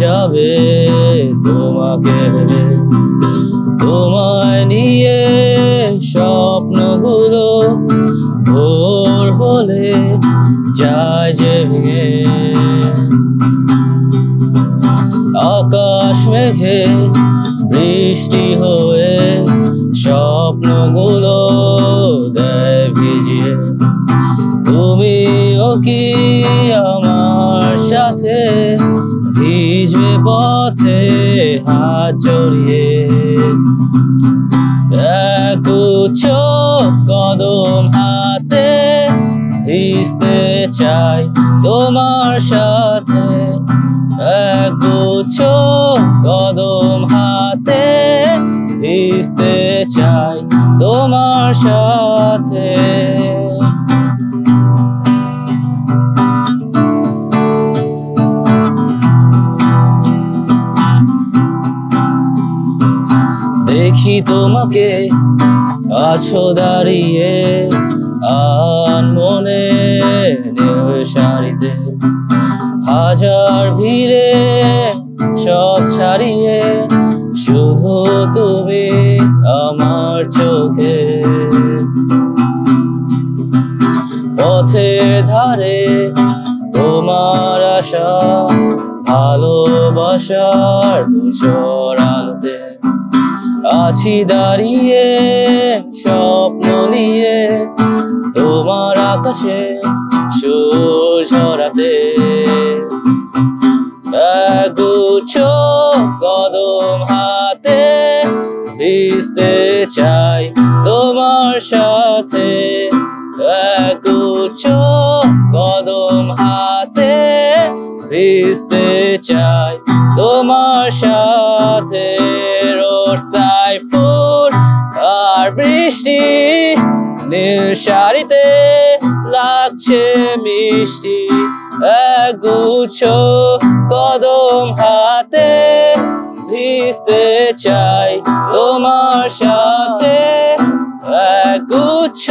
যাবে তোমাকে, তোমায় নিয়ে স্বপ্নগুলো ভোর হলে যায় যে ভেঙে। আকাশ মেঘে বৃষ্টি হয়ে স্বপ্নগুলো দেয় ভিজিয়ে। তুমিও কি আমার সাথে ভিজবে পথে হাত জড়িয়ে? একগুচ্ছ কদম হাতে ভিজতে চাই তোমার সাথে, একগুচ্ছ কদম হাতে ভিজতে চাই তোমার সাথে। দেখি তোমাকে আছো দাঁড়িয়ে আনমনে শাড়িতে, হাজার ভিড়ে সব ছাড়িয়ে শুধু তুমি আমার চোখে। পথের ধারে তোমার আশা ভালোবাসার ধূসর আলোতে আছি দাঁড়িয়ে স্বপ্ন নিয়ে তোমার আকাশে সুর ঝরাতে। একগুচ্ছ কদম হাতে ভিজতে চাই তোমার সাথে, একগুচ্ছ কদম হাতে ভিজতে চাই তোমার সাথে। রোডসাইড ফুল আর বৃষ্টি নীল শাড়িতে লাগছে মিষ্টি, একগুচ্ছ কদম হাতে ভিজতে চাই তোমার সাথে, একগুচ্ছ